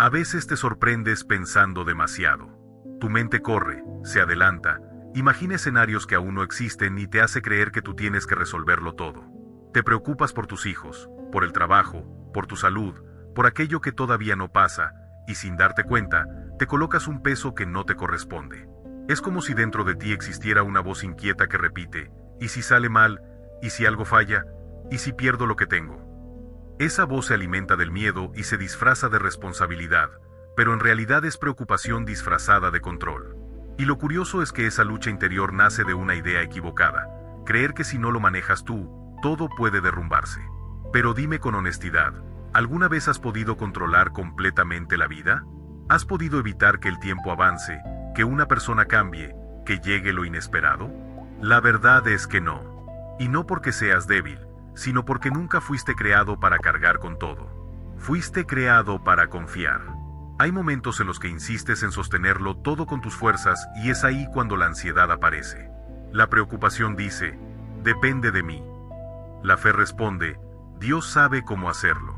A veces te sorprendes pensando demasiado. Tu mente corre, se adelanta, imagina escenarios que aún no existen y te hace creer que tú tienes que resolverlo todo. Te preocupas por tus hijos, por el trabajo, por tu salud, por aquello que todavía no pasa, y sin darte cuenta, te colocas un peso que no te corresponde. Es como si dentro de ti existiera una voz inquieta que repite, ¿y si sale mal? ¿Y si algo falla? ¿Y si pierdo lo que tengo? Esa voz se alimenta del miedo y se disfraza de responsabilidad, pero en realidad es preocupación disfrazada de control. Y lo curioso es que esa lucha interior nace de una idea equivocada, creer que si no lo manejas tú, todo puede derrumbarse. Pero dime con honestidad, ¿alguna vez has podido controlar completamente la vida? ¿Has podido evitar que el tiempo avance, que una persona cambie, que llegue lo inesperado? La verdad es que no. Y no porque seas débil, sino porque nunca fuiste creado para cargar con todo. Fuiste creado para confiar. Hay momentos en los que insistes en sostenerlo todo con tus fuerzas y es ahí cuando la ansiedad aparece. La preocupación dice, depende de mí. La fe responde, Dios sabe cómo hacerlo.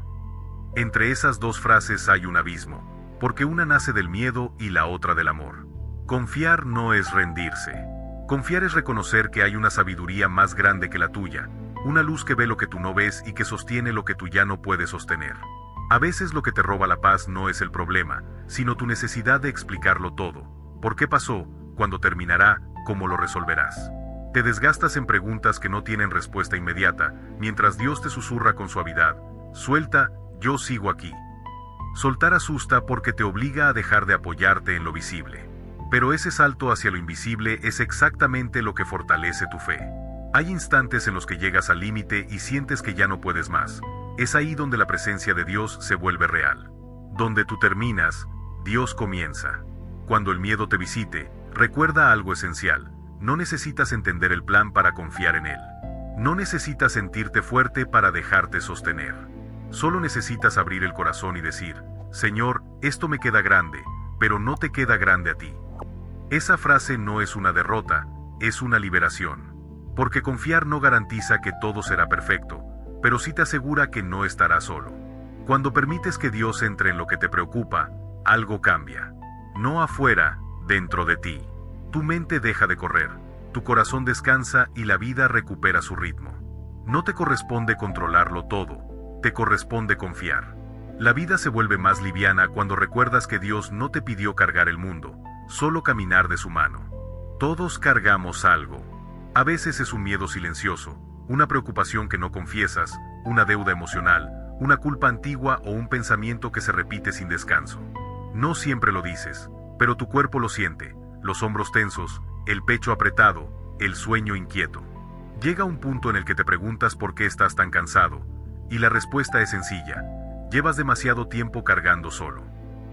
Entre esas dos frases hay un abismo, porque una nace del miedo y la otra del amor. Confiar no es rendirse. Confiar es reconocer que hay una sabiduría más grande que la tuya, una luz que ve lo que tú no ves y que sostiene lo que tú ya no puedes sostener. A veces lo que te roba la paz no es el problema, sino tu necesidad de explicarlo todo. ¿Por qué pasó? ¿Cuándo terminará? ¿Cómo lo resolverás? Te desgastas en preguntas que no tienen respuesta inmediata, mientras Dios te susurra con suavidad, suelta, yo sigo aquí. Soltar asusta porque te obliga a dejar de apoyarte en lo visible. Pero ese salto hacia lo invisible es exactamente lo que fortalece tu fe. Hay instantes en los que llegas al límite y sientes que ya no puedes más. Es ahí donde la presencia de Dios se vuelve real. Donde tú terminas, Dios comienza. Cuando el miedo te visite, recuerda algo esencial. No necesitas entender el plan para confiar en él. No necesitas sentirte fuerte para dejarte sostener. Solo necesitas abrir el corazón y decir, Señor, esto me queda grande, pero no te queda grande a ti. Esa frase no es una derrota, es una liberación. Porque confiar no garantiza que todo será perfecto, pero sí te asegura que no estarás solo. Cuando permites que Dios entre en lo que te preocupa, algo cambia. No afuera, dentro de ti. Tu mente deja de correr, tu corazón descansa y la vida recupera su ritmo. No te corresponde controlarlo todo, te corresponde confiar. La vida se vuelve más liviana cuando recuerdas que Dios no te pidió cargar el mundo, solo caminar de su mano. Todos cargamos algo. A veces es un miedo silencioso, una preocupación que no confiesas, una deuda emocional, una culpa antigua o un pensamiento que se repite sin descanso. No siempre lo dices, pero tu cuerpo lo siente, los hombros tensos, el pecho apretado, el sueño inquieto. Llega un punto en el que te preguntas por qué estás tan cansado, y la respuesta es sencilla, llevas demasiado tiempo cargando solo.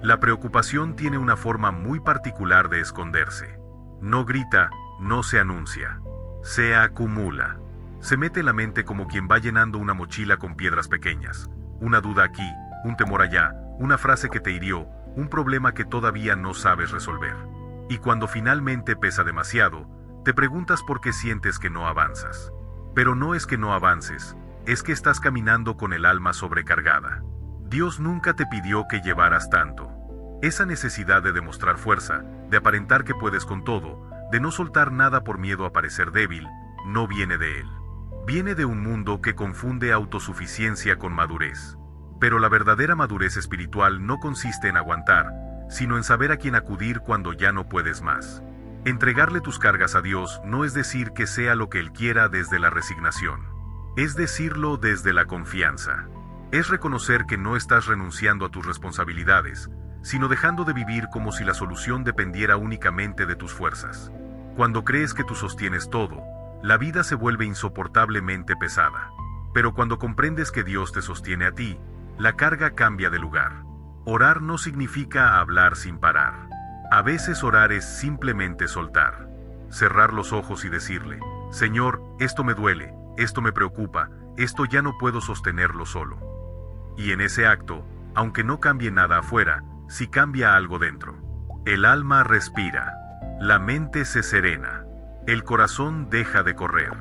La preocupación tiene una forma muy particular de esconderse. No grita, no se anuncia. Se acumula. Se mete en la mente como quien va llenando una mochila con piedras pequeñas. Una duda aquí, un temor allá, una frase que te hirió, un problema que todavía no sabes resolver. Y cuando finalmente pesa demasiado, te preguntas por qué sientes que no avanzas. Pero no es que no avances, es que estás caminando con el alma sobrecargada. Dios nunca te pidió que llevaras tanto. Esa necesidad de demostrar fuerza, de aparentar que puedes con todo, de no soltar nada por miedo a parecer débil, no viene de él. Viene de un mundo que confunde autosuficiencia con madurez. Pero la verdadera madurez espiritual no consiste en aguantar, sino en saber a quién acudir cuando ya no puedes más. Entregarle tus cargas a Dios no es decir que sea lo que Él quiera desde la resignación. Es decirlo desde la confianza. Es reconocer que no estás renunciando a tus responsabilidades, sino dejando de vivir como si la solución dependiera únicamente de tus fuerzas. Cuando crees que tú sostienes todo, la vida se vuelve insoportablemente pesada. Pero cuando comprendes que Dios te sostiene a ti, la carga cambia de lugar. Orar no significa hablar sin parar. A veces orar es simplemente soltar. Cerrar los ojos y decirle, Señor, esto me duele, esto me preocupa, esto ya no puedo sostenerlo solo. Y en ese acto, aunque no cambie nada afuera, sí cambia algo dentro. El alma respira, la mente se serena, el corazón deja de correr.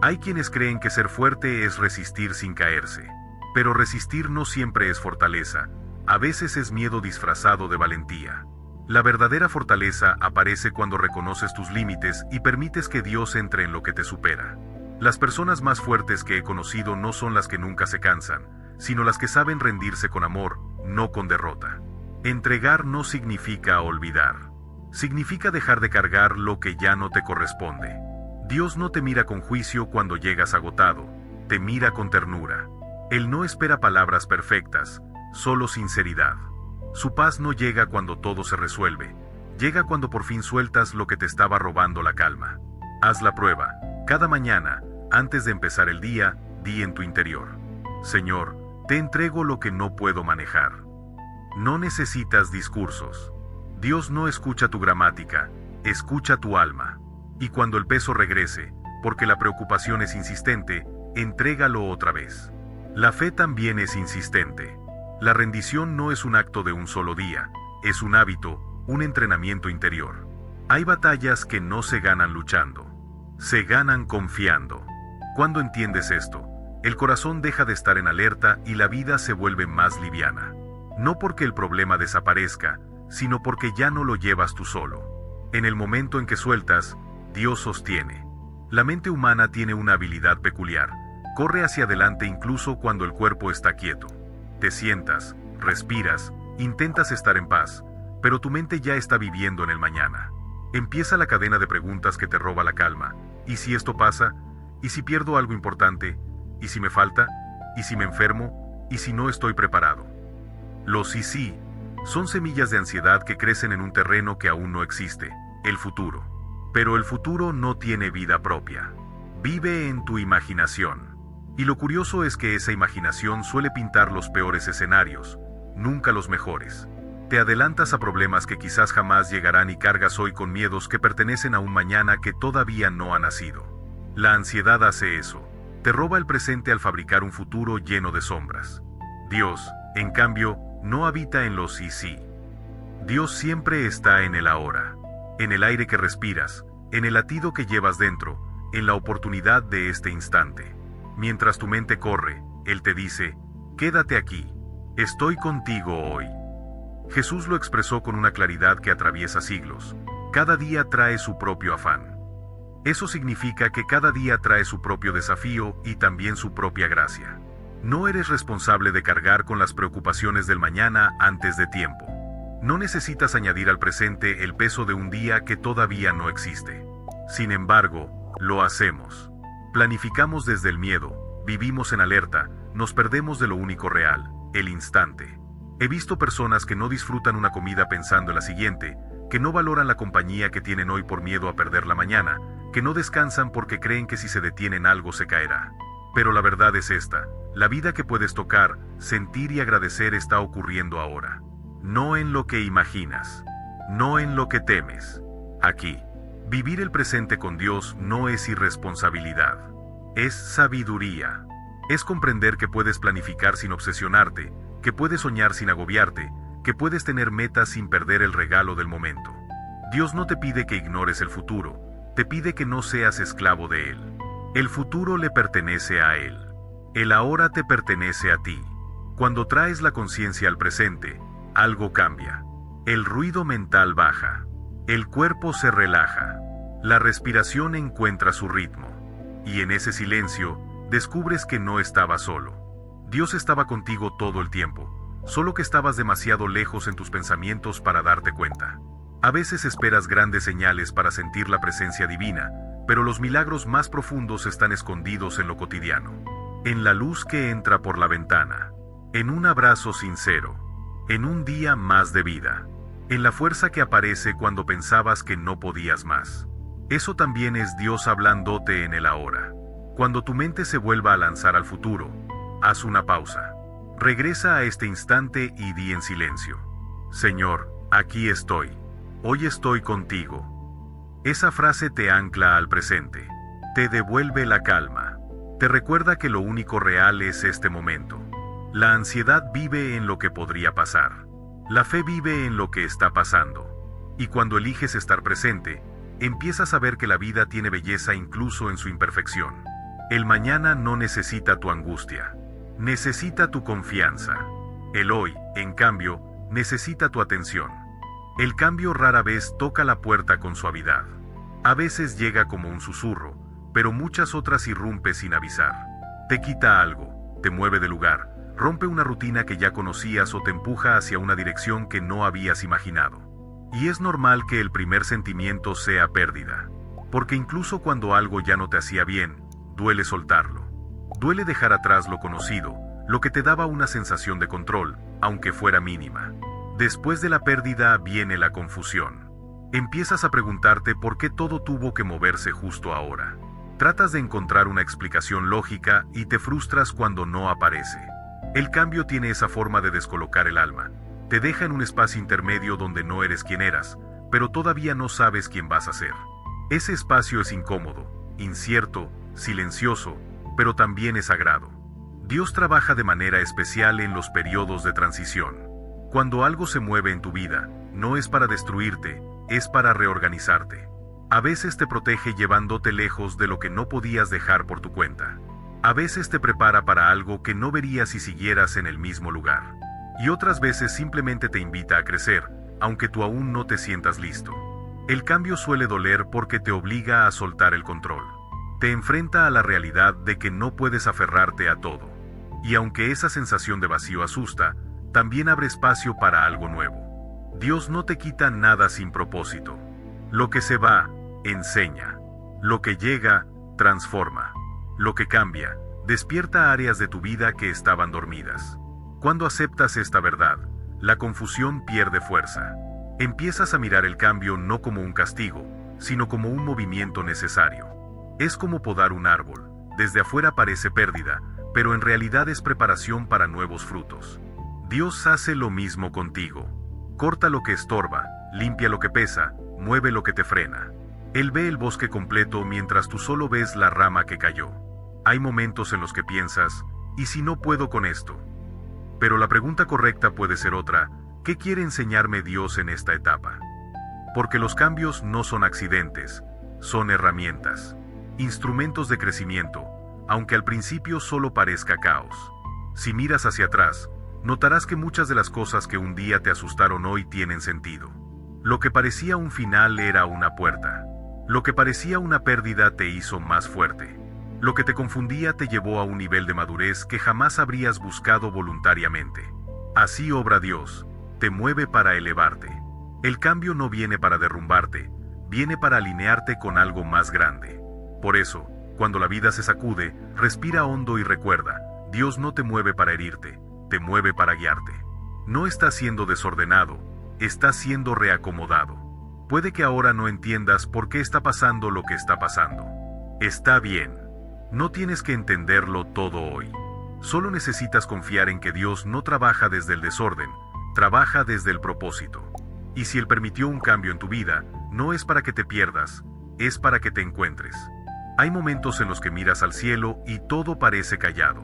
Hay quienes creen que ser fuerte es resistir sin caerse, pero resistir no siempre es fortaleza. A veces es miedo disfrazado de valentía. La verdadera fortaleza aparece cuando reconoces tus límites y permites que Dios entre en lo que te supera. Las personas más fuertes que he conocido no son las que nunca se cansan, sino las que saben rendirse con amor, no con derrota. Entregar no significa olvidar. Significa dejar de cargar lo que ya no te corresponde. Dios no te mira con juicio cuando llegas agotado, te mira con ternura. Él no espera palabras perfectas, solo sinceridad. Su paz no llega cuando todo se resuelve, llega cuando por fin sueltas lo que te estaba robando la calma. Haz la prueba, cada mañana, antes de empezar el día, di en tu interior: Señor, te entrego lo que no puedo manejar. No necesitas discursos. Dios no escucha tu gramática, escucha tu alma. Y cuando el peso regrese, porque la preocupación es insistente, entrégalo otra vez. La fe también es insistente. La rendición no es un acto de un solo día, es un hábito, un entrenamiento interior. Hay batallas que no se ganan luchando, se ganan confiando. Cuando entiendes esto, el corazón deja de estar en alerta y la vida se vuelve más liviana. No porque el problema desaparezca, sino porque ya no lo llevas tú solo. En el momento en que sueltas, Dios sostiene. La mente humana tiene una habilidad peculiar, corre hacia adelante incluso cuando el cuerpo está quieto. Te sientas, respiras, intentas estar en paz, pero tu mente ya está viviendo en el mañana. Empieza la cadena de preguntas que te roba la calma. ¿Y si esto pasa? ¿Y si pierdo algo importante? ¿Y si me falta? ¿Y si me enfermo? ¿Y si no estoy preparado? Los y sí son semillas de ansiedad que crecen en un terreno que aún no existe, el futuro. Pero el futuro no tiene vida propia. Vive en tu imaginación. Y lo curioso es que esa imaginación suele pintar los peores escenarios, nunca los mejores. Te adelantas a problemas que quizás jamás llegarán y cargas hoy con miedos que pertenecen a un mañana que todavía no ha nacido. La ansiedad hace eso. Te roba el presente al fabricar un futuro lleno de sombras. Dios, en cambio, no habita en los y sí. Dios siempre está en el ahora, en el aire que respiras, en el latido que llevas dentro, en la oportunidad de este instante. Mientras tu mente corre, Él te dice: quédate aquí, estoy contigo hoy. Jesús lo expresó con una claridad que atraviesa siglos: cada día trae su propio afán. Eso significa que cada día trae su propio desafío y también su propia gracia. No eres responsable de cargar con las preocupaciones del mañana antes de tiempo. No necesitas añadir al presente el peso de un día que todavía no existe. Sin embargo, lo hacemos. Planificamos desde el miedo, vivimos en alerta, nos perdemos de lo único real, el instante. He visto personas que no disfrutan una comida pensando en la siguiente, que no valoran la compañía que tienen hoy por miedo a perder la mañana, que no descansan porque creen que si se detienen algo se caerá. Pero la verdad es esta: la vida que puedes tocar, sentir y agradecer está ocurriendo ahora. No en lo que imaginas, no en lo que temes. Aquí. Vivir el presente con Dios no es irresponsabilidad, es sabiduría. Es comprender que puedes planificar sin obsesionarte, que puedes soñar sin agobiarte, que puedes tener metas sin perder el regalo del momento. Dios no te pide que ignores el futuro, te pide que no seas esclavo de él. El futuro le pertenece a él. El ahora te pertenece a ti. Cuando traes la conciencia al presente, algo cambia. El ruido mental baja. El cuerpo se relaja. La respiración encuentra su ritmo. Y en ese silencio, descubres que no estabas solo. Dios estaba contigo todo el tiempo, solo que estabas demasiado lejos en tus pensamientos para darte cuenta. A veces esperas grandes señales para sentir la presencia divina, pero los milagros más profundos están escondidos en lo cotidiano. En la luz que entra por la ventana, en un abrazo sincero, en un día más de vida, en la fuerza que aparece cuando pensabas que no podías más. Eso también es Dios hablándote en el ahora. Cuando tu mente se vuelva a lanzar al futuro, haz una pausa. Regresa a este instante y di en silencio: Señor, aquí estoy. Hoy estoy contigo. Esa frase te ancla al presente. Te devuelve la calma. Te recuerda que lo único real es este momento. La ansiedad vive en lo que podría pasar. La fe vive en lo que está pasando. Y cuando eliges estar presente, empiezas a ver que la vida tiene belleza incluso en su imperfección. El mañana no necesita tu angustia. Necesita tu confianza. El hoy, en cambio, necesita tu atención. El cambio rara vez toca la puerta con suavidad. A veces llega como un susurro, pero muchas otras irrumpe sin avisar. Te quita algo, te mueve de lugar, rompe una rutina que ya conocías o te empuja hacia una dirección que no habías imaginado. Y es normal que el primer sentimiento sea pérdida. Porque incluso cuando algo ya no te hacía bien, duele soltarlo. Duele dejar atrás lo conocido, lo que te daba una sensación de control, aunque fuera mínima. Después de la pérdida viene la confusión. Empiezas a preguntarte por qué todo tuvo que moverse justo ahora. Tratas de encontrar una explicación lógica y te frustras cuando no aparece. El cambio tiene esa forma de descolocar el alma. Te deja en un espacio intermedio donde no eres quien eras, pero todavía no sabes quién vas a ser. Ese espacio es incómodo, incierto, silencioso, pero también es sagrado. Dios trabaja de manera especial en los periodos de transición. Cuando algo se mueve en tu vida, no es para destruirte, es para reorganizarte. A veces te protege llevándote lejos de lo que no podías dejar por tu cuenta. A veces te prepara para algo que no verías si siguieras en el mismo lugar. Y otras veces simplemente te invita a crecer, aunque tú aún no te sientas listo. El cambio suele doler porque te obliga a soltar el control. Te enfrenta a la realidad de que no puedes aferrarte a todo. Y aunque esa sensación de vacío asusta, también abre espacio para algo nuevo. Dios no te quita nada sin propósito. Lo que se va, enseña. Lo que llega, transforma. Lo que cambia, despierta áreas de tu vida que estaban dormidas. Cuando aceptas esta verdad, la confusión pierde fuerza. Empiezas a mirar el cambio no como un castigo, sino como un movimiento necesario. Es como podar un árbol. Desde afuera parece pérdida, pero en realidad es preparación para nuevos frutos. Dios hace lo mismo contigo. Corta lo que estorba, limpia lo que pesa, mueve lo que te frena. Él ve el bosque completo mientras tú solo ves la rama que cayó. Hay momentos en los que piensas, ¿y si no puedo con esto? Pero la pregunta correcta puede ser otra: ¿qué quiere enseñarme Dios en esta etapa? Porque los cambios no son accidentes, son herramientas, instrumentos de crecimiento, aunque al principio solo parezca caos. Si miras hacia atrás, notarás que muchas de las cosas que un día te asustaron hoy tienen sentido. Lo que parecía un final era una puerta. Lo que parecía una pérdida te hizo más fuerte. Lo que te confundía te llevó a un nivel de madurez que jamás habrías buscado voluntariamente. Así obra Dios, te mueve para elevarte. El cambio no viene para derrumbarte, viene para alinearte con algo más grande. Por eso, cuando la vida se sacude, respira hondo y recuerda, Dios no te mueve para herirte, te mueve para guiarte. No está siendo desordenado, está siendo reacomodado. Puede que ahora no entiendas por qué está pasando lo que está pasando. Está bien. No tienes que entenderlo todo hoy. Solo necesitas confiar en que Dios no trabaja desde el desorden, trabaja desde el propósito. Y si Él permitió un cambio en tu vida, no es para que te pierdas, es para que te encuentres. Hay momentos en los que miras al cielo y todo parece callado.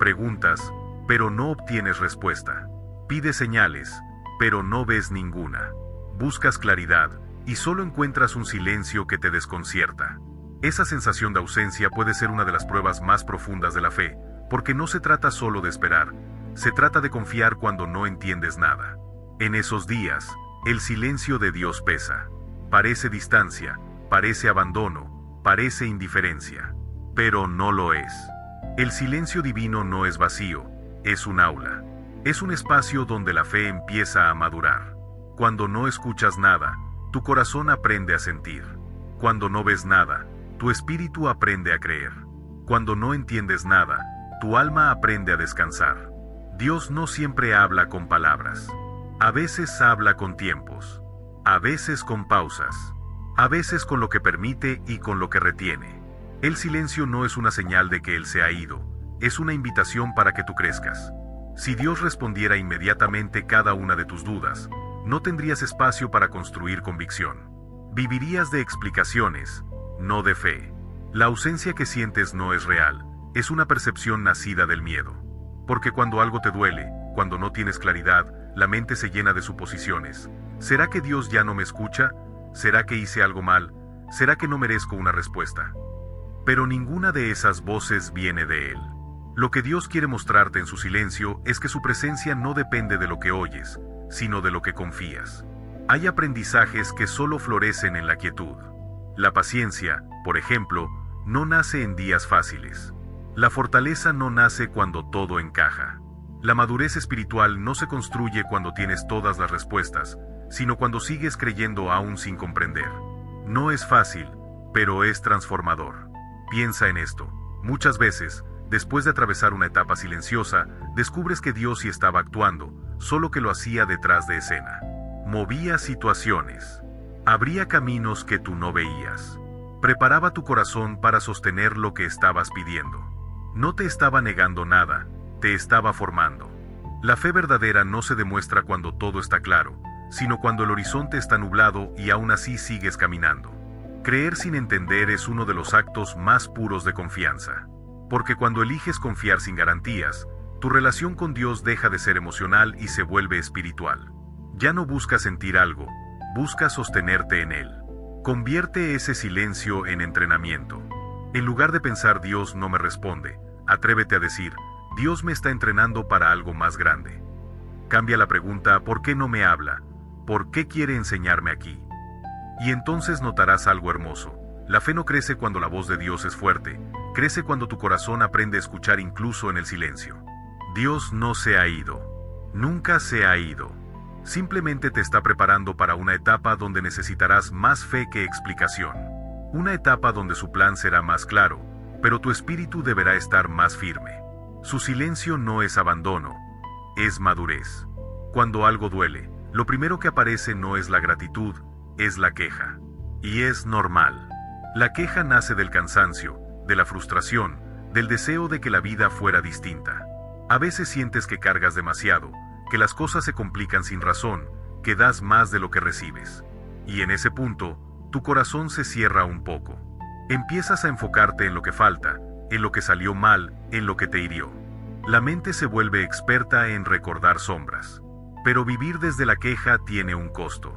Preguntas, pero no obtienes respuesta. Pides señales, pero no ves ninguna. Buscas claridad, y solo encuentras un silencio que te desconcierta. Esa sensación de ausencia puede ser una de las pruebas más profundas de la fe, porque no se trata solo de esperar, se trata de confiar cuando no entiendes nada. En esos días, el silencio de Dios pesa. Parece distancia, parece abandono, parece indiferencia, pero no lo es. El silencio divino no es vacío, es un aula. Es un espacio donde la fe empieza a madurar. Cuando no escuchas nada, tu corazón aprende a sentir. Cuando no ves nada, tu espíritu aprende a creer. Cuando no entiendes nada, tu alma aprende a descansar. Dios no siempre habla con palabras. A veces habla con tiempos. A veces con pausas. A veces con lo que permite y con lo que retiene. El silencio no es una señal de que Él se ha ido, es una invitación para que tú crezcas. Si Dios respondiera inmediatamente cada una de tus dudas, no tendrías espacio para construir convicción. Vivirías de explicaciones, no de fe. La ausencia que sientes no es real, es una percepción nacida del miedo. Porque cuando algo te duele, cuando no tienes claridad, la mente se llena de suposiciones. ¿Será que Dios ya no me escucha? ¿Será que hice algo mal? ¿Será que no merezco una respuesta? Pero ninguna de esas voces viene de Él. Lo que Dios quiere mostrarte en su silencio es que su presencia no depende de lo que oyes, sino de lo que confías. Hay aprendizajes que solo florecen en la quietud. La paciencia, por ejemplo, no nace en días fáciles. La fortaleza no nace cuando todo encaja. La madurez espiritual no se construye cuando tienes todas las respuestas, sino cuando sigues creyendo aún sin comprender. No es fácil, pero es transformador. Piensa en esto. Muchas veces, después de atravesar una etapa silenciosa, descubres que Dios sí estaba actuando, solo que lo hacía detrás de escena. Movía situaciones. Abría caminos que tú no veías. Preparaba tu corazón para sostener lo que estabas pidiendo. No te estaba negando nada, te estaba formando. La fe verdadera no se demuestra cuando todo está claro, sino cuando el horizonte está nublado y aún así sigues caminando. Creer sin entender es uno de los actos más puros de confianza. Porque cuando eliges confiar sin garantías, tu relación con Dios deja de ser emocional y se vuelve espiritual. Ya no buscas sentir algo, buscas sostenerte en él. Convierte ese silencio en entrenamiento. En lugar de pensar Dios no me responde, atrévete a decir, Dios me está entrenando para algo más grande. Cambia la pregunta, ¿por qué no me habla? ¿Por qué quiere enseñarme aquí? Y entonces notarás algo hermoso. La fe no crece cuando la voz de Dios es fuerte, crece cuando tu corazón aprende a escuchar incluso en el silencio. Dios no se ha ido. Nunca se ha ido. Simplemente te está preparando para una etapa donde necesitarás más fe que explicación. Una etapa donde su plan será más claro, pero tu espíritu deberá estar más firme. Su silencio no es abandono, es madurez. Cuando algo duele, lo primero que aparece no es la gratitud, es la queja. Y es normal. La queja nace del cansancio, de la frustración, del deseo de que la vida fuera distinta. A veces sientes que cargas demasiado, que las cosas se complican sin razón, que das más de lo que recibes. Y en ese punto, tu corazón se cierra un poco. Empiezas a enfocarte en lo que falta, en lo que salió mal, en lo que te hirió. La mente se vuelve experta en recordar sombras. Pero vivir desde la queja tiene un costo.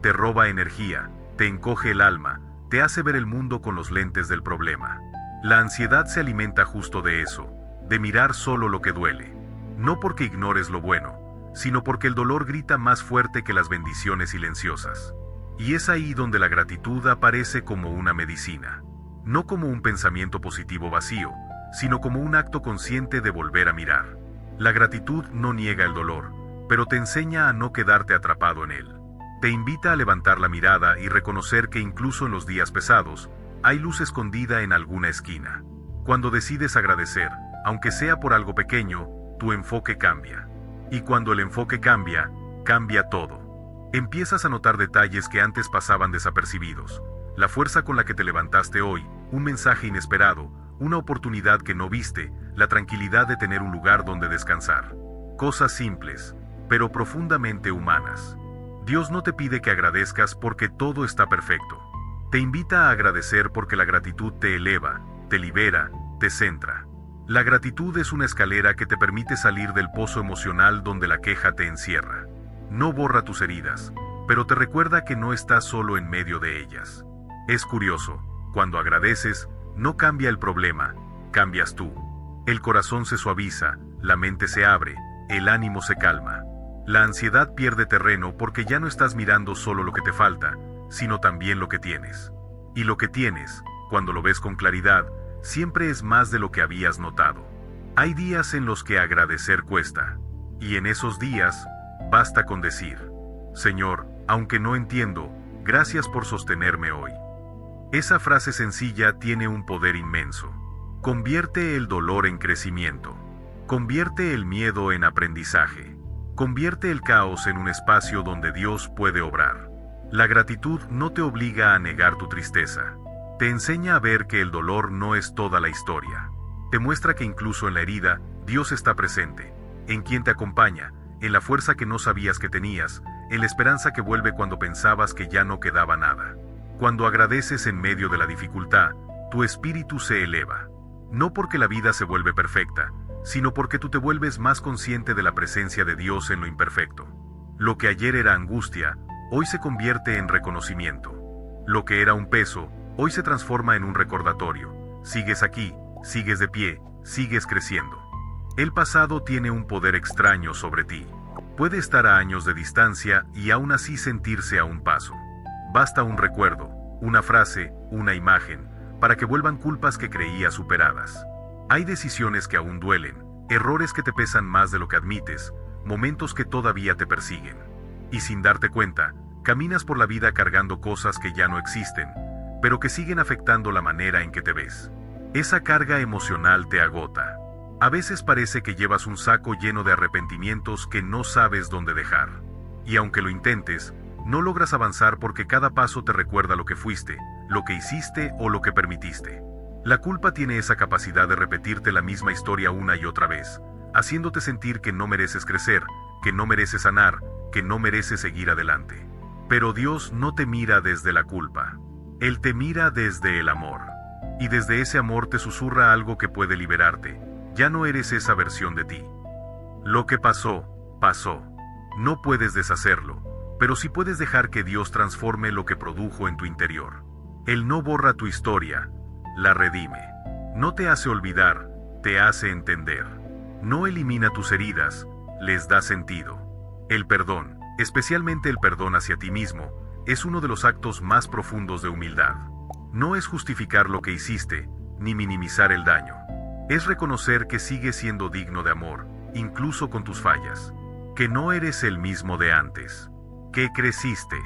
Te roba energía, te encoge el alma, te hace ver el mundo con los lentes del problema. La ansiedad se alimenta justo de eso, de mirar solo lo que duele. No porque ignores lo bueno, sino porque el dolor grita más fuerte que las bendiciones silenciosas. Y es ahí donde la gratitud aparece como una medicina. No como un pensamiento positivo vacío, sino como un acto consciente de volver a mirar. La gratitud no niega el dolor, pero te enseña a no quedarte atrapado en él. Te invita a levantar la mirada y reconocer que incluso en los días pesados, hay luz escondida en alguna esquina. Cuando decides agradecer, aunque sea por algo pequeño, tu enfoque cambia. Y cuando el enfoque cambia, cambia todo. Empiezas a notar detalles que antes pasaban desapercibidos. La fuerza con la que te levantaste hoy, un mensaje inesperado, una oportunidad que no viste, la tranquilidad de tener un lugar donde descansar. Cosas simples, pero profundamente humanas. Dios no te pide que agradezcas porque todo está perfecto. Te invita a agradecer porque la gratitud te eleva, te libera, te centra. La gratitud es una escalera que te permite salir del pozo emocional donde la queja te encierra. No borra tus heridas, pero te recuerda que no estás solo en medio de ellas. Es curioso, cuando agradeces, no cambia el problema, cambias tú. El corazón se suaviza, la mente se abre, el ánimo se calma. La ansiedad pierde terreno porque ya no estás mirando solo lo que te falta, sino también lo que tienes. Y lo que tienes, cuando lo ves con claridad, siempre es más de lo que habías notado. Hay días en los que agradecer cuesta, y en esos días, basta con decir, Señor, aunque no entiendo, gracias por sostenerme hoy. Esa frase sencilla tiene un poder inmenso. Convierte el dolor en crecimiento. Convierte el miedo en aprendizaje. Convierte el caos en un espacio donde Dios puede obrar. La gratitud no te obliga a negar tu tristeza. Te enseña a ver que el dolor no es toda la historia. Te muestra que incluso en la herida, Dios está presente, en quien te acompaña, en la fuerza que no sabías que tenías, en la esperanza que vuelve cuando pensabas que ya no quedaba nada. Cuando agradeces en medio de la dificultad, tu espíritu se eleva. No porque la vida se vuelve perfecta, sino porque tú te vuelves más consciente de la presencia de Dios en lo imperfecto. Lo que ayer era angustia, hoy se convierte en reconocimiento. Lo que era un peso, hoy se transforma en un recordatorio. Sigues aquí, sigues de pie, sigues creciendo. El pasado tiene un poder extraño sobre ti. Puede estar a años de distancia y aún así sentirse a un paso. Basta un recuerdo, una frase, una imagen, para que vuelvan culpas que creías superadas. Hay decisiones que aún duelen, errores que te pesan más de lo que admites, momentos que todavía te persiguen. Y sin darte cuenta, caminas por la vida cargando cosas que ya no existen, pero que siguen afectando la manera en que te ves. Esa carga emocional te agota. A veces parece que llevas un saco lleno de arrepentimientos que no sabes dónde dejar. Y aunque lo intentes, no logras avanzar porque cada paso te recuerda lo que fuiste, lo que hiciste o lo que permitiste. La culpa tiene esa capacidad de repetirte la misma historia una y otra vez, haciéndote sentir que no mereces crecer, que no mereces sanar, que no mereces seguir adelante. Pero Dios no te mira desde la culpa. Él te mira desde el amor. Y desde ese amor te susurra algo que puede liberarte. Ya no eres esa versión de ti. Lo que pasó, pasó. No puedes deshacerlo, pero sí puedes dejar que Dios transforme lo que produjo en tu interior. Él no borra tu historia, la redime. No te hace olvidar, te hace entender. No elimina tus heridas, les da sentido. El perdón, especialmente el perdón hacia ti mismo, es uno de los actos más profundos de humildad. No es justificar lo que hiciste, ni minimizar el daño. Es reconocer que sigues siendo digno de amor, incluso con tus fallas. Que no eres el mismo de antes. Que creciste.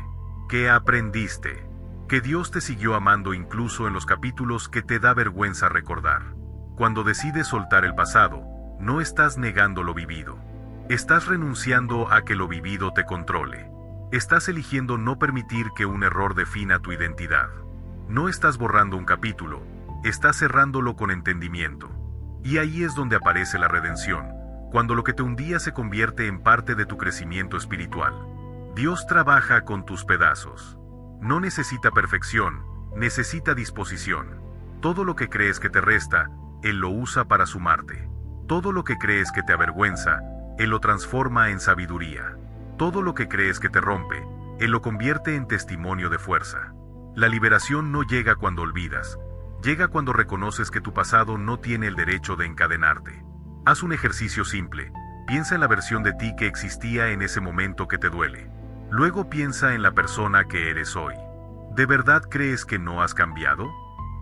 Que aprendiste. Que Dios te siguió amando incluso en los capítulos que te da vergüenza recordar. Cuando decides soltar el pasado, no estás negando lo vivido. Estás renunciando a que lo vivido te controle. Estás eligiendo no permitir que un error defina tu identidad. No estás borrando un capítulo, estás cerrándolo con entendimiento. Y ahí es donde aparece la redención, cuando lo que te hundía se convierte en parte de tu crecimiento espiritual. Dios trabaja con tus pedazos. No necesita perfección, necesita disposición. Todo lo que crees que te resta, Él lo usa para sumarte. Todo lo que crees que te avergüenza, Él lo transforma en sabiduría. Todo lo que crees que te rompe, Él lo convierte en testimonio de fuerza. La liberación no llega cuando olvidas. Llega cuando reconoces que tu pasado no tiene el derecho de encadenarte. Haz un ejercicio simple. Piensa en la versión de ti que existía en ese momento que te duele. Luego piensa en la persona que eres hoy. ¿De verdad crees que no has cambiado?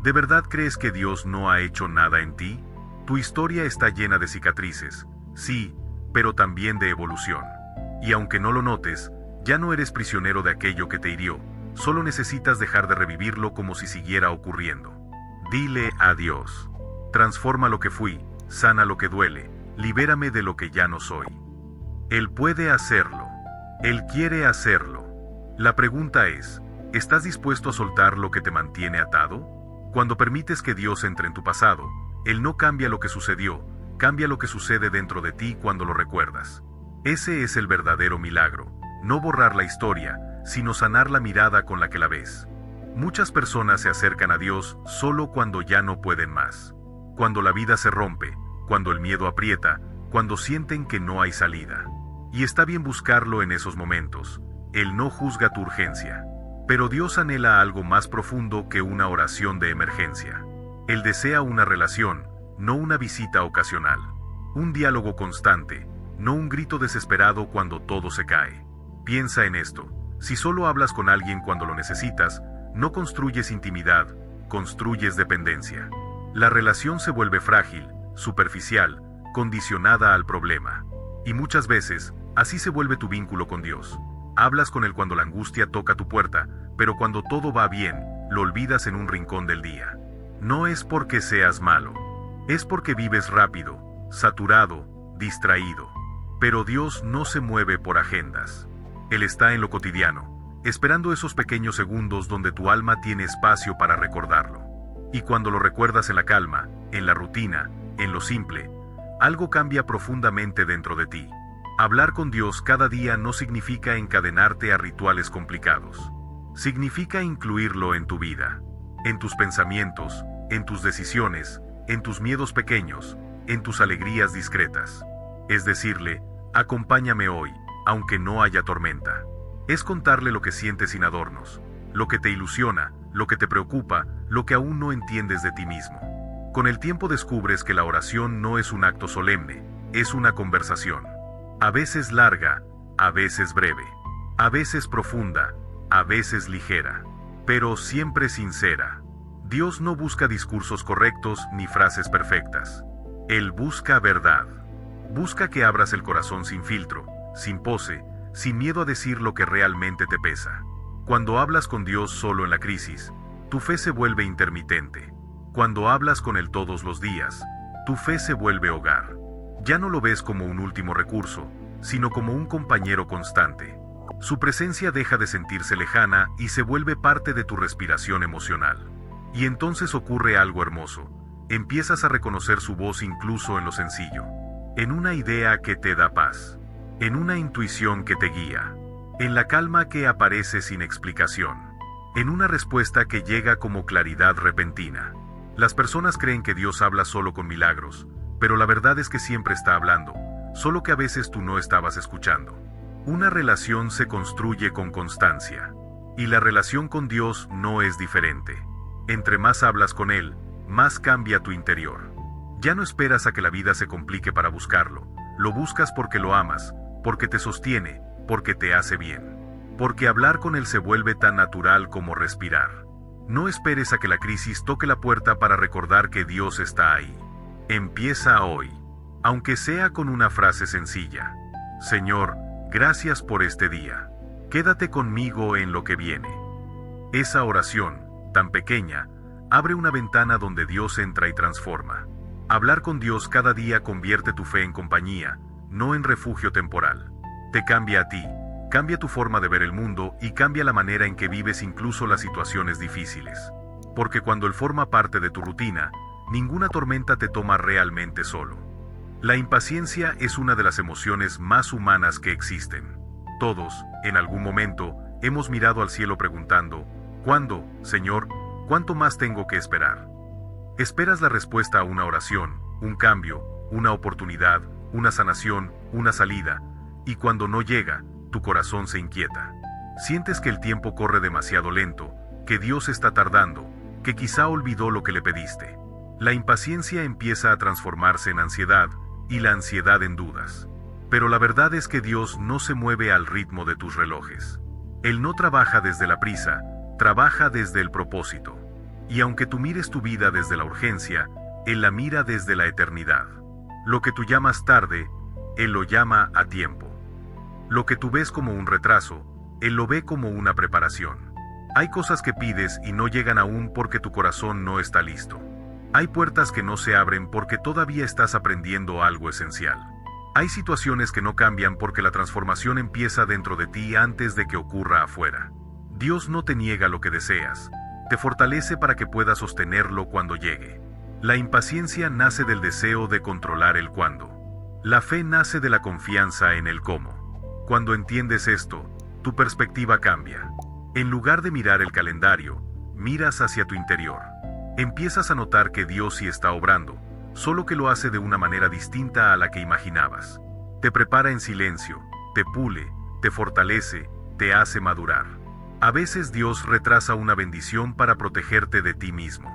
¿De verdad crees que Dios no ha hecho nada en ti? Tu historia está llena de cicatrices, sí, pero también de evolución. Y aunque no lo notes, ya no eres prisionero de aquello que te hirió, solo necesitas dejar de revivirlo como si siguiera ocurriendo. Dile a Dios: transforma lo que fui, sana lo que duele, libérame de lo que ya no soy. Él puede hacerlo. Él quiere hacerlo. La pregunta es, ¿estás dispuesto a soltar lo que te mantiene atado? Cuando permites que Dios entre en tu pasado, Él no cambia lo que sucedió, cambia lo que sucede dentro de ti cuando lo recuerdas. Ese es el verdadero milagro, no borrar la historia, sino sanar la mirada con la que la ves. Muchas personas se acercan a Dios solo cuando ya no pueden más. Cuando la vida se rompe, cuando el miedo aprieta, cuando sienten que no hay salida. Y está bien buscarlo en esos momentos. Él no juzga tu urgencia. Pero Dios anhela algo más profundo que una oración de emergencia. Él desea una relación, no una visita ocasional. Un diálogo constante, no un grito desesperado cuando todo se cae. Piensa en esto. Si solo hablas con alguien cuando lo necesitas, no construyes intimidad, construyes dependencia. La relación se vuelve frágil, superficial, condicionada al problema. Y muchas veces, así se vuelve tu vínculo con Dios. Hablas con Él cuando la angustia toca tu puerta, pero cuando todo va bien, lo olvidas en un rincón del día. No es porque seas malo, es porque vives rápido, saturado, distraído. Pero Dios no se mueve por agendas. Él está en lo cotidiano, esperando esos pequeños segundos donde tu alma tiene espacio para recordarlo. Y cuando lo recuerdas en la calma, en la rutina, en lo simple, algo cambia profundamente dentro de ti. Hablar con Dios cada día no significa encadenarte a rituales complicados. Significa incluirlo en tu vida, en tus pensamientos, en tus decisiones, en tus miedos pequeños, en tus alegrías discretas. Es decirle: acompáñame hoy, aunque no haya tormenta. Es contarle lo que sientes sin adornos, lo que te ilusiona, lo que te preocupa, lo que aún no entiendes de ti mismo. Con el tiempo descubres que la oración no es un acto solemne, es una conversación. A veces larga, a veces breve, a veces profunda, a veces ligera, pero siempre sincera. Dios no busca discursos correctos ni frases perfectas. Él busca verdad. Busca que abras el corazón sin filtro, sin pose, sin miedo a decir lo que realmente te pesa. Cuando hablas con Dios solo en la crisis, tu fe se vuelve intermitente. Cuando hablas con Él todos los días, tu fe se vuelve hogar. Ya no lo ves como un último recurso, sino como un compañero constante. Su presencia deja de sentirse lejana y se vuelve parte de tu respiración emocional. Y entonces ocurre algo hermoso. Empiezas a reconocer su voz incluso en lo sencillo. En una idea que te da paz. En una intuición que te guía. En la calma que aparece sin explicación. En una respuesta que llega como claridad repentina. Las personas creen que Dios habla solo con milagros, pero la verdad es que siempre está hablando, solo que a veces tú no estabas escuchando. Una relación se construye con constancia, y la relación con Dios no es diferente. Entre más hablas con Él, más cambia tu interior. Ya no esperas a que la vida se complique para buscarlo, lo buscas porque lo amas, porque te sostiene, porque te hace bien. Porque hablar con Él se vuelve tan natural como respirar. No esperes a que la crisis toque la puerta para recordar que Dios está ahí. Empieza hoy, aunque sea con una frase sencilla. Señor, gracias por este día. Quédate conmigo en lo que viene. Esa oración, tan pequeña, abre una ventana donde Dios entra y transforma. Hablar con Dios cada día convierte tu fe en compañía, no en refugio temporal. Te cambia a ti, cambia tu forma de ver el mundo y cambia la manera en que vives incluso las situaciones difíciles. Porque cuando Él forma parte de tu rutina, ninguna tormenta te toma realmente solo. La impaciencia es una de las emociones más humanas que existen. Todos, en algún momento, hemos mirado al cielo preguntando, ¿cuándo, Señor? ¿Cuánto más tengo que esperar? Esperas la respuesta a una oración, un cambio, una oportunidad, una sanación, una salida, y cuando no llega, tu corazón se inquieta. Sientes que el tiempo corre demasiado lento, que Dios está tardando, que quizá olvidó lo que le pediste. La impaciencia empieza a transformarse en ansiedad, y la ansiedad en dudas. Pero la verdad es que Dios no se mueve al ritmo de tus relojes. Él no trabaja desde la prisa, trabaja desde el propósito. Y aunque tú mires tu vida desde la urgencia, Él la mira desde la eternidad. Lo que tú llamas tarde, Él lo llama a tiempo. Lo que tú ves como un retraso, Él lo ve como una preparación. Hay cosas que pides y no llegan aún porque tu corazón no está listo. Hay puertas que no se abren porque todavía estás aprendiendo algo esencial. Hay situaciones que no cambian porque la transformación empieza dentro de ti antes de que ocurra afuera. Dios no te niega lo que deseas, te fortalece para que puedas sostenerlo cuando llegue. La impaciencia nace del deseo de controlar el cuándo. La fe nace de la confianza en el cómo. Cuando entiendes esto, tu perspectiva cambia. En lugar de mirar el calendario, miras hacia tu interior. Empiezas a notar que Dios sí está obrando, solo que lo hace de una manera distinta a la que imaginabas. Te prepara en silencio, te pule, te fortalece, te hace madurar. A veces Dios retrasa una bendición para protegerte de ti mismo.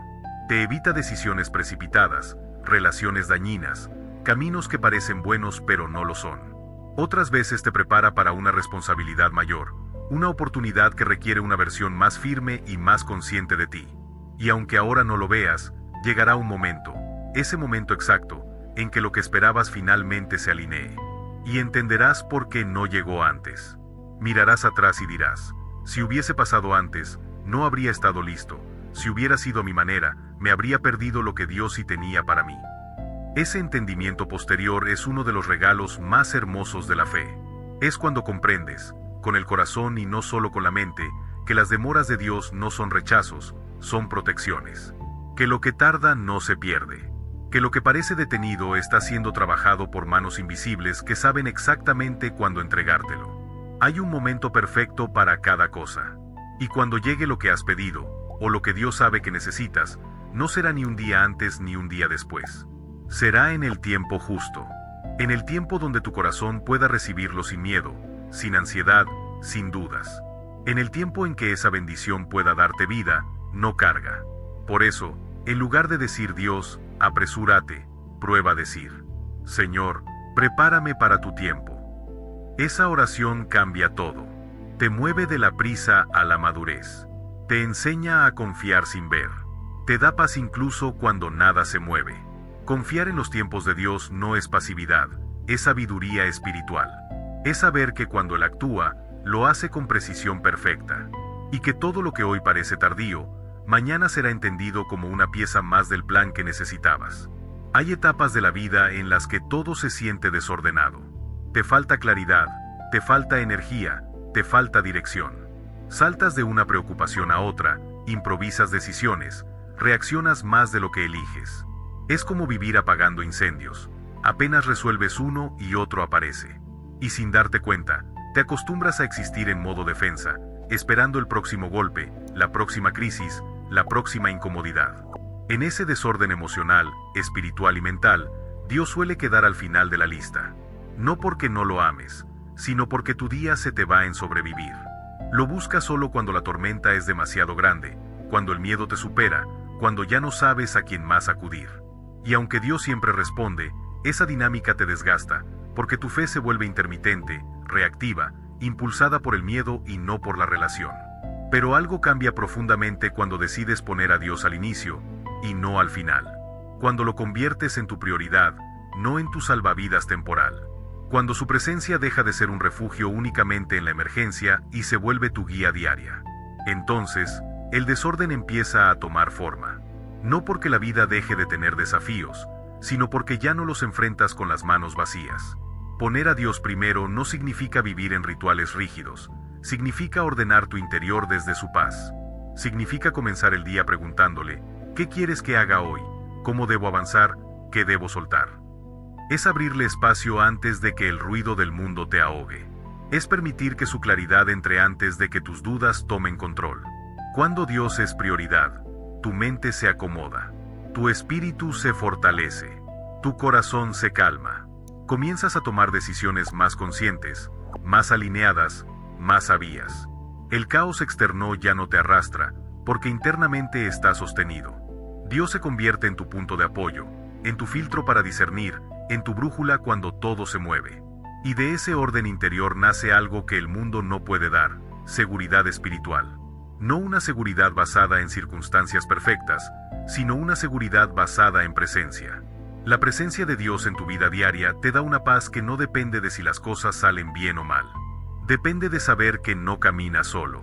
Te evita decisiones precipitadas, relaciones dañinas, caminos que parecen buenos pero no lo son. Otras veces te prepara para una responsabilidad mayor, una oportunidad que requiere una versión más firme y más consciente de ti. Y aunque ahora no lo veas, llegará un momento, ese momento exacto, en que lo que esperabas finalmente se alinee. Y entenderás por qué no llegó antes. Mirarás atrás y dirás, si hubiese pasado antes, no habría estado listo. Si hubiera sido a mi manera, me habría perdido lo que Dios sí tenía para mí. Ese entendimiento posterior es uno de los regalos más hermosos de la fe. Es cuando comprendes, con el corazón y no solo con la mente, que las demoras de Dios no son rechazos, son protecciones. Que lo que tarda no se pierde. Que lo que parece detenido está siendo trabajado por manos invisibles que saben exactamente cuándo entregártelo. Hay un momento perfecto para cada cosa. Y cuando llegue lo que has pedido, o lo que Dios sabe que necesitas, no será ni un día antes ni un día después. Será en el tiempo justo. En el tiempo donde tu corazón pueda recibirlo sin miedo, sin ansiedad, sin dudas. En el tiempo en que esa bendición pueda darte vida, no carga. Por eso, En lugar de decir Dios, apresúrate, prueba decir, Señor, prepárame para tu tiempo. Esa oración cambia todo. Te mueve de la prisa a la madurez. Te enseña a confiar sin ver. Te da paz incluso cuando nada se mueve. Confiar en los tiempos de Dios no es pasividad, es sabiduría espiritual. Es saber que cuando Él actúa, lo hace con precisión perfecta. Y que todo lo que hoy parece tardío, mañana será entendido como una pieza más del plan que necesitabas. Hay etapas de la vida en las que todo se siente desordenado. Te falta claridad, te falta energía, te falta dirección. Saltas de una preocupación a otra, improvisas decisiones, reaccionas más de lo que eliges. Es como vivir apagando incendios. Apenas resuelves uno y otro aparece. Y sin darte cuenta, te acostumbras a existir en modo defensa, esperando el próximo golpe, la próxima crisis, la próxima incomodidad. En ese desorden emocional, espiritual y mental, Dios suele quedar al final de la lista. No porque no lo ames, sino porque tu día se te va en sobrevivir. Lo buscas solo cuando la tormenta es demasiado grande, cuando el miedo te supera, cuando ya no sabes a quién más acudir. Y aunque Dios siempre responde, esa dinámica te desgasta, porque tu fe se vuelve intermitente, reactiva, impulsada por el miedo y no por la relación. Pero algo cambia profundamente cuando decides poner a Dios al inicio, y no al final. Cuando lo conviertes en tu prioridad, no en tu salvavidas temporal. Cuando su presencia deja de ser un refugio únicamente en la emergencia y se vuelve tu guía diaria. Entonces, el desorden empieza a tomar forma. No porque la vida deje de tener desafíos, sino porque ya no los enfrentas con las manos vacías. Poner a Dios primero no significa vivir en rituales rígidos, significa ordenar tu interior desde su paz. Significa comenzar el día preguntándole, ¿qué quieres que haga hoy? ¿Cómo debo avanzar? ¿Qué debo soltar? Es abrirle espacio antes de que el ruido del mundo te ahogue. Es permitir que su claridad entre antes de que tus dudas tomen control. Cuando Dios es prioridad, tu mente se acomoda, tu espíritu se fortalece, tu corazón se calma. Comienzas a tomar decisiones más conscientes, más alineadas, más sabias. El caos externo ya no te arrastra, porque internamente está sostenido. Dios se convierte en tu punto de apoyo, en tu filtro para discernir, en tu brújula cuando todo se mueve. Y de ese orden interior nace algo que el mundo no puede dar, seguridad espiritual. No una seguridad basada en circunstancias perfectas, sino una seguridad basada en presencia. La presencia de Dios en tu vida diaria te da una paz que no depende de si las cosas salen bien o mal. Depende de saber que no caminas solo.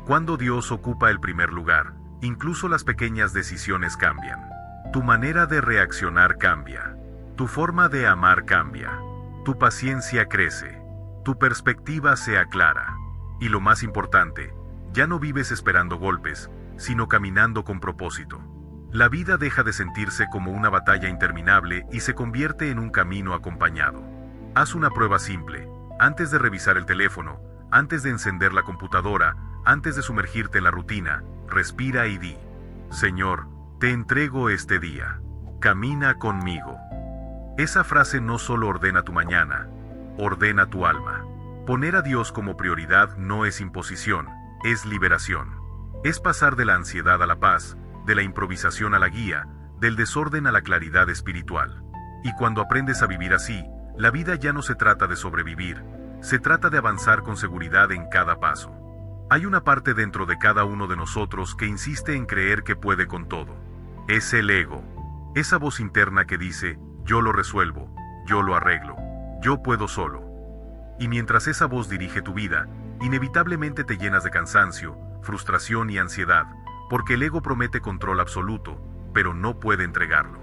Cuando Dios ocupa el primer lugar, incluso las pequeñas decisiones cambian. Tu manera de reaccionar cambia. Tu forma de amar cambia. Tu paciencia crece. Tu perspectiva se aclara. Y lo más importante, ya no vives esperando golpes, sino caminando con propósito. La vida deja de sentirse como una batalla interminable y se convierte en un camino acompañado. Haz una prueba simple. Antes de revisar el teléfono, antes de encender la computadora, antes de sumergirte en la rutina, respira y di: Señor, te entrego este día. Camina conmigo. Esa frase no solo ordena tu mañana, ordena tu alma. Poner a Dios como prioridad no es imposición, es liberación. Es pasar de la ansiedad a la paz, de la improvisación a la guía, del desorden a la claridad espiritual. Y cuando aprendes a vivir así, la vida ya no se trata de sobrevivir, se trata de avanzar con seguridad en cada paso. Hay una parte dentro de cada uno de nosotros que insiste en creer que puede con todo. Es el ego. Esa voz interna que dice, yo lo resuelvo, yo lo arreglo, yo puedo solo. Y mientras esa voz dirige tu vida, inevitablemente te llenas de cansancio, frustración y ansiedad, porque el ego promete control absoluto, pero no puede entregarlo.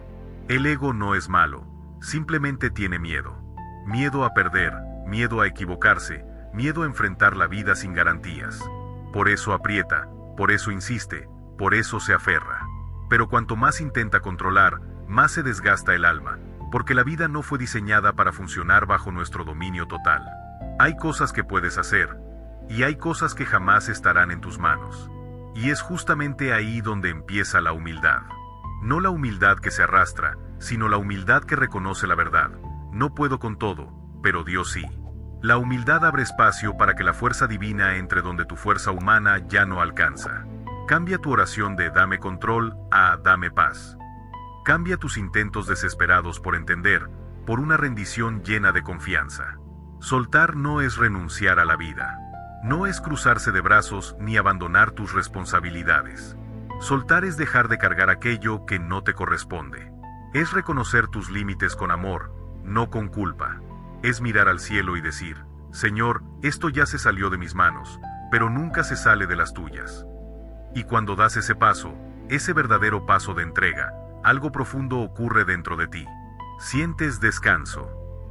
El ego no es malo, simplemente tiene miedo. Miedo a perder, miedo a equivocarse, miedo a enfrentar la vida sin garantías. Por eso aprieta, por eso insiste, por eso se aferra. Pero cuanto más intenta controlar, más se desgasta el alma, porque la vida no fue diseñada para funcionar bajo nuestro dominio total. Hay cosas que puedes hacer, y hay cosas que jamás estarán en tus manos. Y es justamente ahí donde empieza la humildad. No la humildad que se arrastra, sino la humildad que reconoce la verdad. No puedo con todo, pero Dios sí. La humildad abre espacio para que la fuerza divina entre donde tu fuerza humana ya no alcanza. Cambia tu oración de dame control a dame paz. Cambia tus intentos desesperados por entender, por una rendición llena de confianza. Soltar no es renunciar a la vida. No es cruzarse de brazos ni abandonar tus responsabilidades. Soltar es dejar de cargar aquello que no te corresponde. Es reconocer tus límites con amor, no con culpa. Es mirar al cielo y decir, Señor, esto ya se salió de mis manos, pero nunca se sale de las tuyas. Y cuando das ese paso, ese verdadero paso de entrega, algo profundo ocurre dentro de ti. Sientes descanso.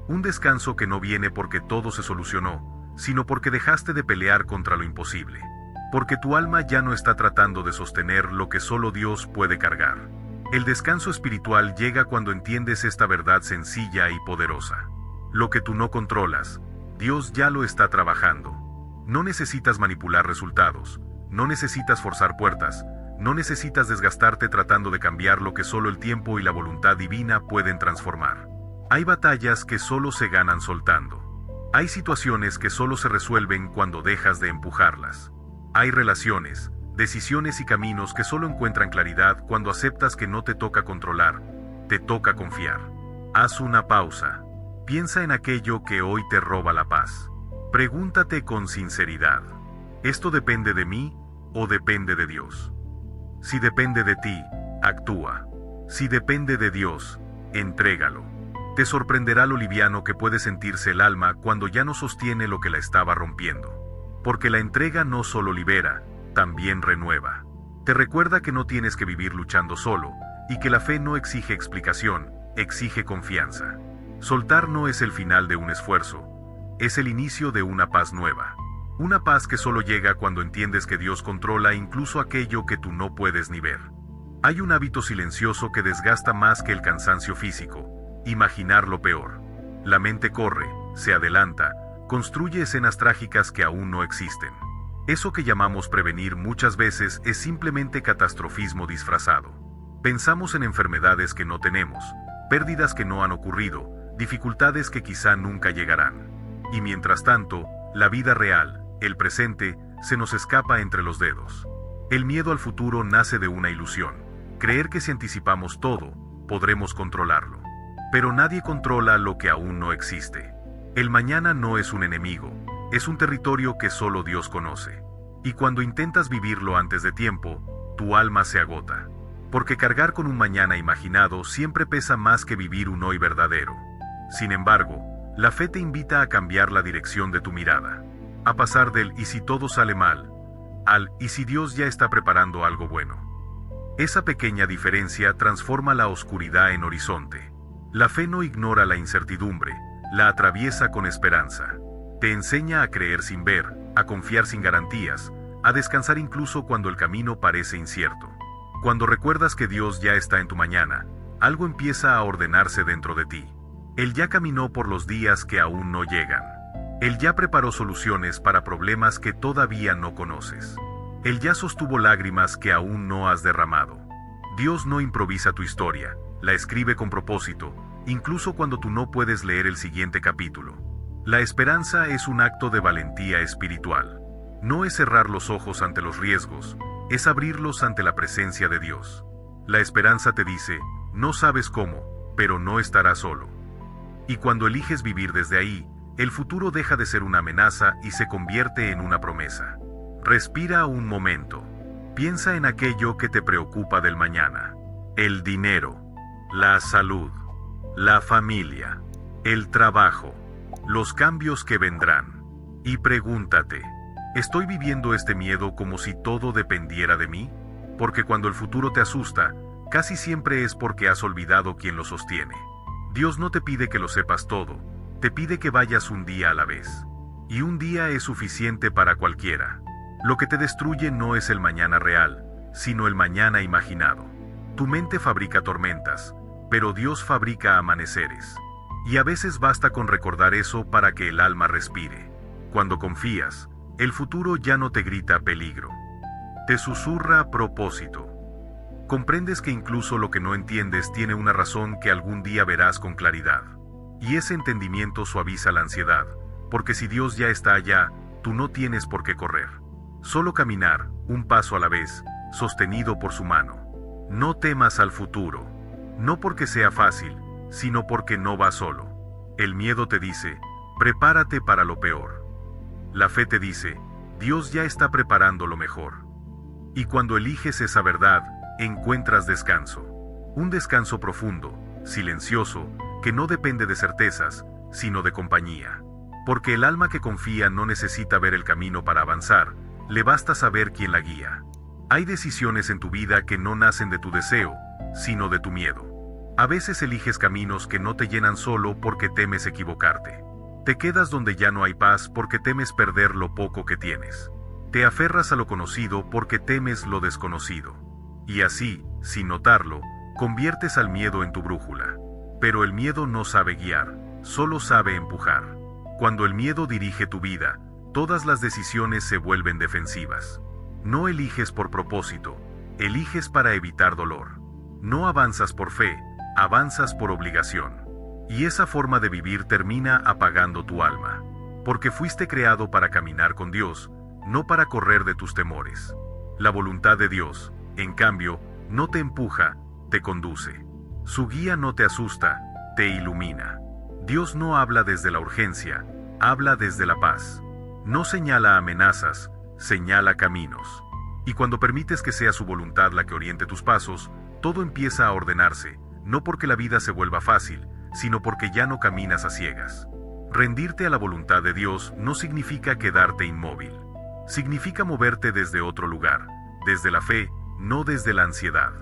Un descanso que no viene porque todo se solucionó, sino porque dejaste de pelear contra lo imposible. Porque tu alma ya no está tratando de sostener lo que solo Dios puede cargar. El descanso espiritual llega cuando entiendes esta verdad sencilla y poderosa. Lo que tú no controlas, Dios ya lo está trabajando. No necesitas manipular resultados, no necesitas forzar puertas, no necesitas desgastarte tratando de cambiar lo que solo el tiempo y la voluntad divina pueden transformar. Hay batallas que solo se ganan soltando. Hay situaciones que solo se resuelven cuando dejas de empujarlas. Hay relaciones, decisiones y caminos que solo encuentran claridad cuando aceptas que no te toca controlar, te toca confiar. Haz una pausa. Piensa en aquello que hoy te roba la paz. Pregúntate con sinceridad, ¿esto depende de mí o depende de Dios? Si depende de ti, actúa. Si depende de Dios, entrégalo. Te sorprenderá lo liviano que puede sentirse el alma cuando ya no sostiene lo que la estaba rompiendo. Porque la entrega no solo libera, también renueva. Te recuerda que no tienes que vivir luchando solo, y que la fe no exige explicación, exige confianza. Soltar no es el final de un esfuerzo, es el inicio de una paz nueva. Una paz que solo llega cuando entiendes que Dios controla incluso aquello que tú no puedes ni ver. Hay un hábito silencioso que desgasta más que el cansancio físico: imaginar lo peor. La mente corre, se adelanta, construye escenas trágicas que aún no existen. Eso que llamamos prevenir muchas veces es simplemente catastrofismo disfrazado. Pensamos en enfermedades que no tenemos, pérdidas que no han ocurrido, dificultades que quizá nunca llegarán. Y mientras tanto, la vida real, el presente, se nos escapa entre los dedos. El miedo al futuro nace de una ilusión: creer que si anticipamos todo, podremos controlarlo. Pero nadie controla lo que aún no existe. El mañana no es un enemigo, es un territorio que solo Dios conoce. Y cuando intentas vivirlo antes de tiempo, tu alma se agota. Porque cargar con un mañana imaginado siempre pesa más que vivir un hoy verdadero. Sin embargo, la fe te invita a cambiar la dirección de tu mirada. A pasar del ¿y si todo sale mal?, al ¿y si Dios ya está preparando algo bueno? Esa pequeña diferencia transforma la oscuridad en horizonte. La fe no ignora la incertidumbre, la atraviesa con esperanza. Te enseña a creer sin ver, a confiar sin garantías, a descansar incluso cuando el camino parece incierto. Cuando recuerdas que Dios ya está en tu mañana, algo empieza a ordenarse dentro de ti. Él ya caminó por los días que aún no llegan. Él ya preparó soluciones para problemas que todavía no conoces. Él ya sostuvo lágrimas que aún no has derramado. Dios no improvisa tu historia, la escribe con propósito, incluso cuando tú no puedes leer el siguiente capítulo. La esperanza es un acto de valentía espiritual. No es cerrar los ojos ante los riesgos, es abrirlos ante la presencia de Dios. La esperanza te dice, no sabes cómo, pero no estarás solo. Y cuando eliges vivir desde ahí, el futuro deja de ser una amenaza y se convierte en una promesa. Respira un momento. Piensa en aquello que te preocupa del mañana. El dinero, la salud, la familia, el trabajo, los cambios que vendrán. Y pregúntate, ¿estoy viviendo este miedo como si todo dependiera de mí? Porque cuando el futuro te asusta, casi siempre es porque has olvidado quién lo sostiene. Dios no te pide que lo sepas todo, te pide que vayas un día a la vez. Y un día es suficiente para cualquiera. Lo que te destruye no es el mañana real, sino el mañana imaginado. Tu mente fabrica tormentas, pero Dios fabrica amaneceres. Y a veces basta con recordar eso para que el alma respire. Cuando confías, el futuro ya no te grita peligro. Te susurra propósito. Comprendes que incluso lo que no entiendes tiene una razón que algún día verás con claridad. Y ese entendimiento suaviza la ansiedad, porque si Dios ya está allá, tú no tienes por qué correr. Solo caminar, un paso a la vez, sostenido por su mano. No temas al futuro, no porque sea fácil, sino porque no va solo. El miedo te dice, prepárate para lo peor. La fe te dice, Dios ya está preparando lo mejor. Y cuando eliges esa verdad, encuentras descanso. Un descanso profundo, silencioso, que no depende de certezas, sino de compañía. Porque el alma que confía no necesita ver el camino para avanzar, le basta saber quién la guía. Hay decisiones en tu vida que no nacen de tu deseo, sino de tu miedo. A veces eliges caminos que no te llenan solo porque temes equivocarte. Te quedas donde ya no hay paz porque temes perder lo poco que tienes. Te aferras a lo conocido porque temes lo desconocido. Y así, sin notarlo, conviertes al miedo en tu brújula. Pero el miedo no sabe guiar, solo sabe empujar. Cuando el miedo dirige tu vida, todas las decisiones se vuelven defensivas. No eliges por propósito, eliges para evitar dolor. No avanzas por fe, avanzas por obligación. Y esa forma de vivir termina apagando tu alma. Porque fuiste creado para caminar con Dios, no para correr de tus temores. La voluntad de Dios, en cambio, no te empuja, te conduce. Su guía no te asusta, te ilumina. Dios no habla desde la urgencia, habla desde la paz. No señala amenazas, señala caminos. Y cuando permites que sea su voluntad la que oriente tus pasos, todo empieza a ordenarse, no porque la vida se vuelva fácil, sino porque ya no caminas a ciegas. Rendirte a la voluntad de Dios no significa quedarte inmóvil. Significa moverte desde otro lugar, desde la fe, no desde la ansiedad.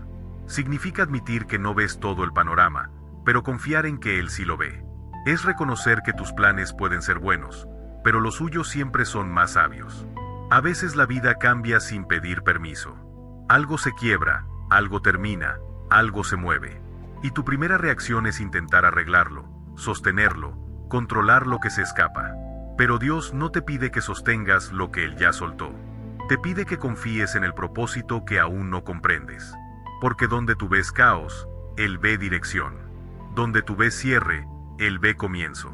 Significa admitir que no ves todo el panorama, pero confiar en que Él sí lo ve. Es reconocer que tus planes pueden ser buenos, pero los suyos siempre son más sabios. A veces la vida cambia sin pedir permiso. Algo se quiebra, algo termina, algo se mueve. Y tu primera reacción es intentar arreglarlo, sostenerlo, controlar lo que se escapa. Pero Dios no te pide que sostengas lo que Él ya soltó. Te pide que confíes en el propósito que aún no comprendes. Porque donde tú ves caos, Él ve dirección. Donde tú ves cierre, Él ve comienzo.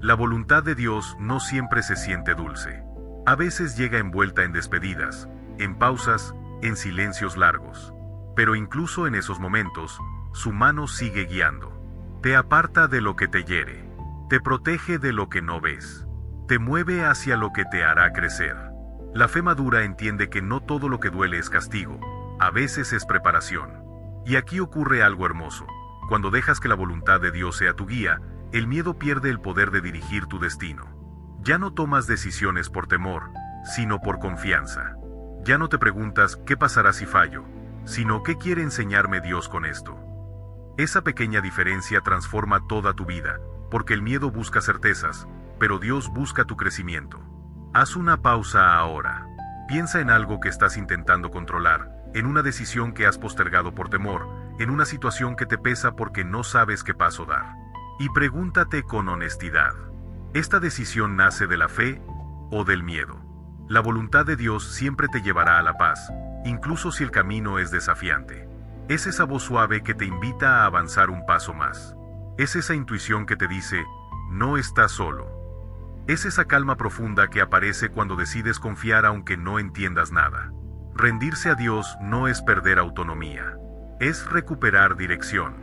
La voluntad de Dios no siempre se siente dulce. A veces llega envuelta en despedidas, en pausas, en silencios largos. Pero incluso en esos momentos, su mano sigue guiando. Te aparta de lo que te hiere. Te protege de lo que no ves. Te mueve hacia lo que te hará crecer. La fe madura entiende que no todo lo que duele es castigo, a veces es preparación. Y aquí ocurre algo hermoso. Cuando dejas que la voluntad de Dios sea tu guía, el miedo pierde el poder de dirigir tu destino. Ya no tomas decisiones por temor, sino por confianza. Ya no te preguntas qué pasará si fallo, sino qué quiere enseñarme Dios con esto. Esa pequeña diferencia transforma toda tu vida, porque el miedo busca certezas, pero Dios busca tu crecimiento. Haz una pausa ahora. Piensa en algo que estás intentando controlar, en una decisión que has postergado por temor, en una situación que te pesa porque no sabes qué paso dar. Y pregúntate con honestidad, ¿esta decisión nace de la fe o del miedo? La voluntad de Dios siempre te llevará a la paz, incluso si el camino es desafiante. Es esa voz suave que te invita a avanzar un paso más. Es esa intuición que te dice, no estás solo. Es esa calma profunda que aparece cuando decides confiar aunque no entiendas nada. Rendirse a Dios no es perder autonomía. Es recuperar dirección.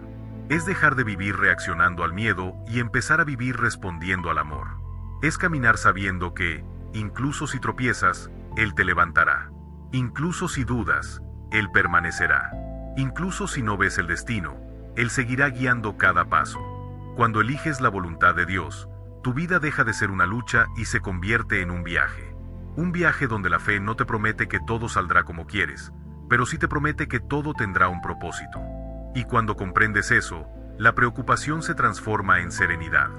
Es dejar de vivir reaccionando al miedo y empezar a vivir respondiendo al amor. Es caminar sabiendo que, incluso si tropiezas, Él te levantará. Incluso si dudas, Él permanecerá. Incluso si no ves el destino, Él seguirá guiando cada paso. Cuando eliges la voluntad de Dios, tu vida deja de ser una lucha y se convierte en un viaje. Un viaje donde la fe no te promete que todo saldrá como quieres, pero sí te promete que todo tendrá un propósito. Y cuando comprendes eso, la preocupación se transforma en serenidad.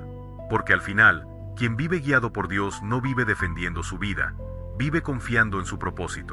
Porque al final, quien vive guiado por Dios no vive defendiendo su vida, vive confiando en su propósito.